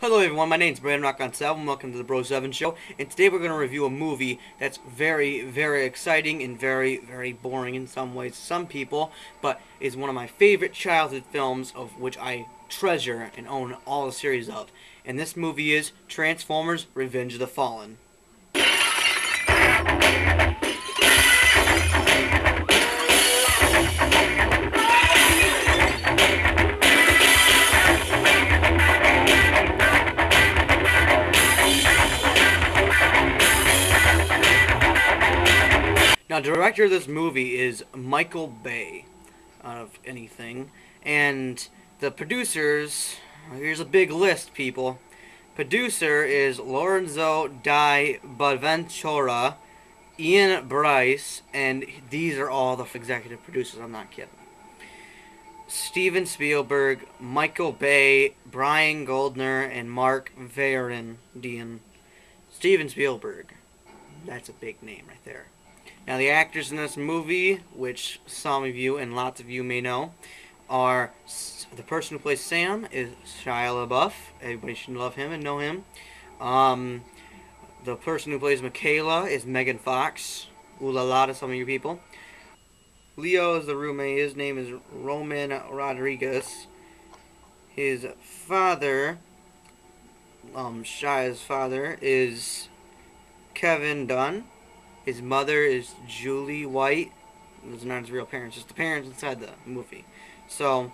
Hello everyone, my name is Brandon Rock on 7. Welcome to the Bro 7 Show. And today we're going to review a movie that's very, very exciting and very, very boring in some ways to some people, but is one of my favorite childhood films of which I treasure and own all the series of. And this movie is Transformers: Revenge of the Fallen. Now, director of this movie is Michael Bay, out of anything, and the producers. Here's a big list, people. Producer is Lorenzo di Bonaventura, Ian Bryce, and these are all the executive producers. I'm not kidding. Steven Spielberg, Michael Bay, Brian Goldner, and Mark Varendian. Steven Spielberg. That's a big name right there. Now, the actors in this movie, which some of you and lots of you may know, are the person who plays Sam is Shia LaBeouf. Everybody should love him and know him. The person who plays Michaela is Megan Fox. Ooh la la to some of you people. Leo is the roommate. His name is Roman Rodriguez. His father, Shia's father, is Kevin Dunn. His mother is Julie White. Those are not his real parents, just the parents inside the movie. So,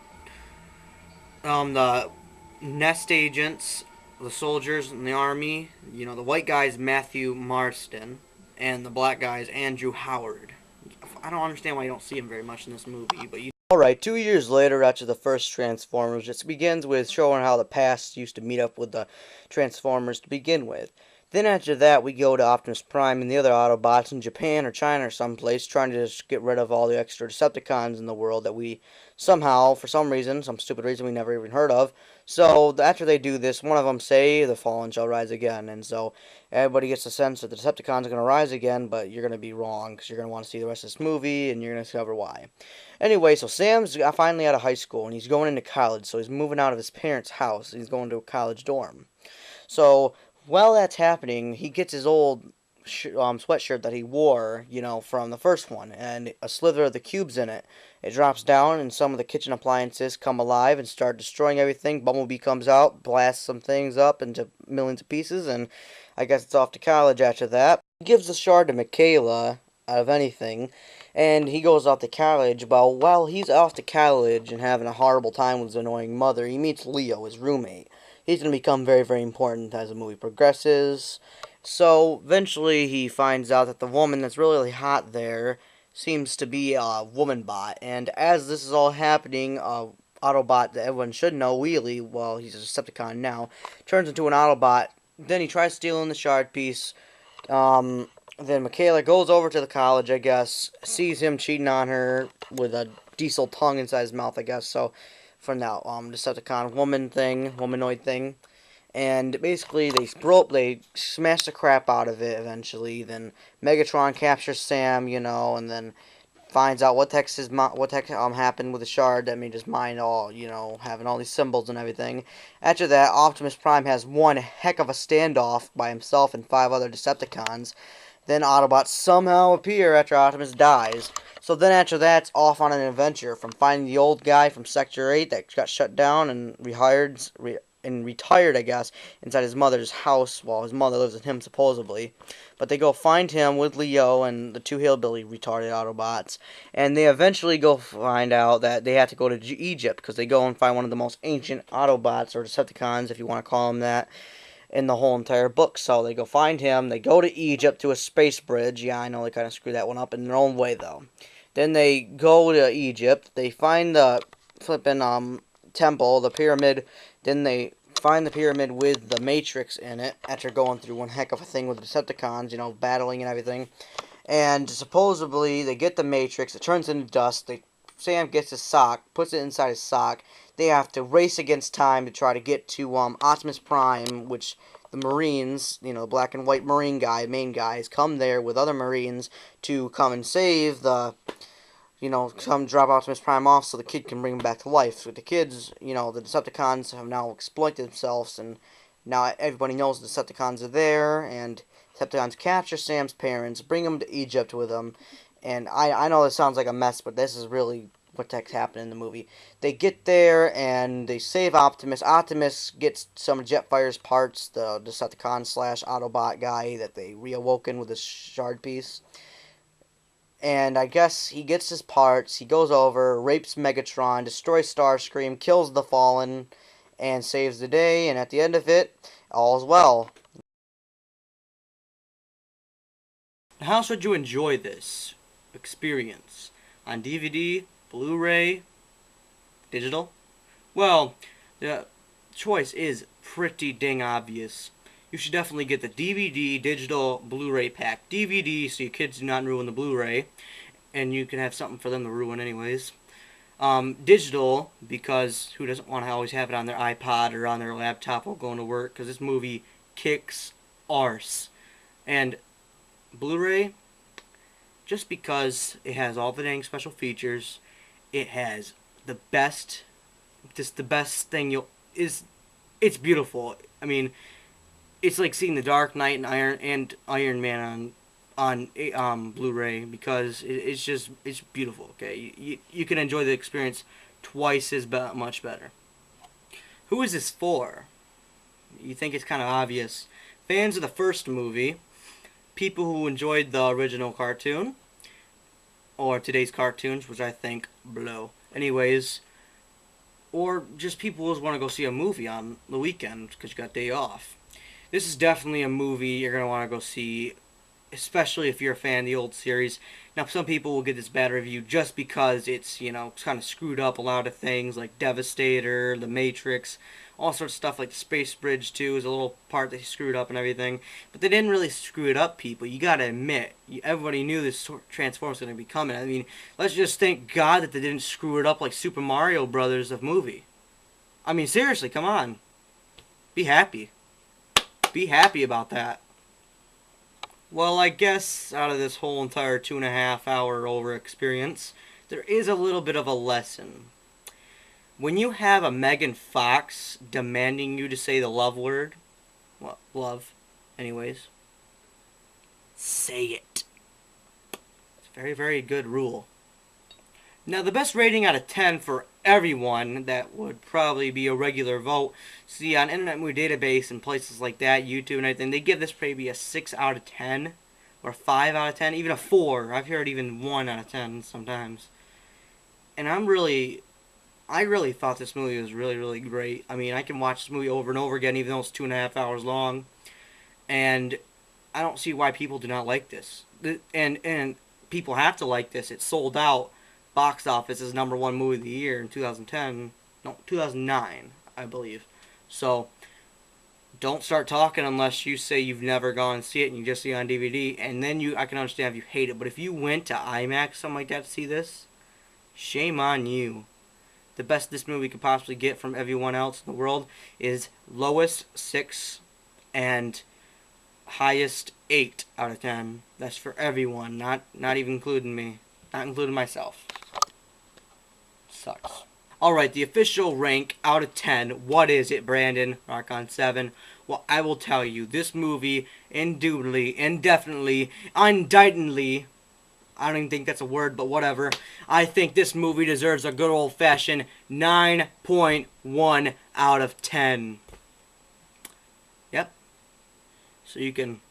the Nest agents, the soldiers in the army, the white guy's Matthew Marston, and the black guy's Andrew Howard. I don't understand why you don't see him very much in this movie, but you. Alright, 2 years later after the first Transformers, it begins with showing how the past used to meet up with the Transformers to begin with. Then after that, we go to Optimus Prime and the other Autobots in Japan or China or someplace trying to just get rid of all the extra Decepticons in the world that we somehow, for some reason, some stupid reason we never even heard of. So after they do this, one of them say, "The fallen shall rise again." And so everybody gets the sense that the Decepticons are going to rise again, but you're going to be wrong because you're going to want to see the rest of this movie and you're going to discover why. Anyway, so Sam's finally out of high school and he's going into college, so he's moving out of his parents' house. He's going to a college dorm. So while that's happening, he gets his old sweatshirt that he wore, from the first one, and a slither of the cubes in it. It drops down, and some of the kitchen appliances come alive and start destroying everything. Bumblebee comes out, blasts some things up into millions of pieces, and I guess it's off to college after that. He gives the shard to Michaela, out of anything, and he goes off to college. But while he's off to college and having a horrible time with his annoying mother, he meets Leo, his roommate. He's going to become very, very important as the movie progresses. So, eventually he finds out that the woman that's really, really hot there seems to be a woman bot. And as this is all happening, Autobot that everyone should know, Wheelie, well, he's a Decepticon now, turns into an Autobot. Then he tries stealing the shard piece. Then Michaela goes over to the college, I guess, sees him cheating on her with a diesel tongue inside his mouth, I guess. So, from that Decepticon humanoid thing, and basically they smash the crap out of it eventually. Then Megatron captures Sam, and then finds out what the heck happened with the shard that made his mind all, having all these symbols and everything. After that, Optimus Prime has one heck of a standoff by himself and 5 other Decepticons. Then Autobots somehow appear after Optimus dies. So then after that, it's off on an adventure from finding the old guy from Sector 8 that got shut down and retired, I guess, inside his mother's house while his mother lives with him, supposedly. But they go find him with Leo and the 2 hillbilly retarded Autobots. And they eventually go find out that they have to go to Egypt because they go and find one of the most ancient Autobots, or Decepticons, if you want to call them that, in the whole entire book. So they go find him. They go to Egypt to a space bridge. Yeah, I know they kind of screwed that one up in their own way, though. Then they go to Egypt. They find the flippin' temple, the pyramid. Then they find the pyramid with the Matrix in it after going through one heck of a thing with the Decepticons, battling and everything. And supposedly they get the Matrix. It turns into dust. Sam gets his sock, puts it inside his sock. They have to race against time to try to get to Optimus Prime, which the Marines, the black and white Marine main guys, come there with other Marines to come and save the come drop Optimus Prime off so the kid can bring him back to life. So the kids, the Decepticons have now exploited themselves and Now everybody knows the Decepticons are there, and Decepticons capture Sam's parents, bring him to Egypt with them. And I know this sounds like a mess, but this is really what the heck's happening in the movie. They get there and they save Optimus. Optimus gets some of Jetfire's parts, the Decepticon slash Autobot guy that they reawoken with his shard piece. And I guess he gets his parts, he goes over, rapes Megatron, destroys Starscream, kills the Fallen, and saves the day, and at the end of it, all's well. How should you enjoy this experience? On DVD, Blu-ray, digital? Well, the choice is pretty dang obvious. You should definitely get the DVD, digital, Blu-ray pack. DVD, so your kids do not ruin the Blu-ray, and you can have something for them to ruin anyways. Digital, because who doesn't want to always have it on their iPod or on their laptop while going to work, because this movie kicks arse. And Blu-ray, just because it has all the dang special features, it has the best, just the best thing it's beautiful. I mean, it's like seeing The Dark Knight and Iron Man on Blu-ray, because it's beautiful. Okay, you can enjoy the experience twice as much better. Who is this for? You think it's kind of obvious. Fans of the first movie, people who enjoyed the original cartoon, or today's cartoons, which I think blow. Anyways, or just people who just want to go see a movie on the weekend because you got day off. This is definitely a movie you're going to want to go see, especially if you're a fan of the old series. Now, some people will get this bad review just because it's, it's kind of screwed up a lot of things, like Devastator, The Matrix, all sorts of stuff, like the Space Bridge, too, is a little part they screwed up and everything. But they didn't really screw it up, people. You gotta admit, everybody knew this Transformers was going to be coming. I mean, let's just thank God that they didn't screw it up like Super Mario Brothers of movie. I mean, seriously, come on. Be happy. Be happy about that. Well, I guess out of this whole entire 2.5 hour over experience, there is a little bit of a lesson. When you have a Megan Fox demanding you to say the love word, well, love, anyways, say it. It's a very, very good rule. Now, the best rating out of 10 for everyone, that would probably be a regular vote. See, on Internet Movie Database and places like that, YouTube and everything, they give this maybe a 6 out of 10, or a 5 out of 10, even a 4. I've heard even 1 out of 10 sometimes. And I really thought this movie was really, really great. I mean, I can watch this movie over and over again, even though it's 2.5 hours long. And I don't see why people do not like this. And people have to like this. It's sold out. Box office is #1 movie of the year in 2010. No, 2009, I believe. So, don't start talking unless you say you've never gone and see it and you just see it on DVD. And then I can understand if you hate it. But if you went to IMAX, something like that, to see this, shame on you. The best this movie could possibly get from everyone else in the world is lowest 6 and highest 8 out of 10. That's for everyone, not even including me. Not including myself. Sucks. Alright, the official rank out of 10. What is it, Brandon? Rock on 7. Well, I will tell you, this movie, indubitably, indefinitely, indictedly, I don't even think that's a word, but whatever. I think this movie deserves a good old-fashioned 9.1 out of 10. Yep. So you can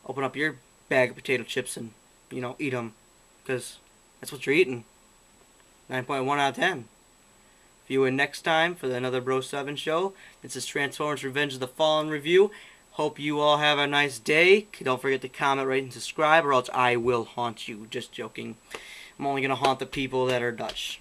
open up your bag of potato chips and, eat them. Because that's what you're eating. 9.1 out of 10. See you in next time for another Bro 7 show. This is Transformers Revenge of the Fallen review. Hope you all have a nice day. Don't forget to comment, rate, and subscribe, or else I will haunt you. Just joking. I'm only going to haunt the people that are Dutch.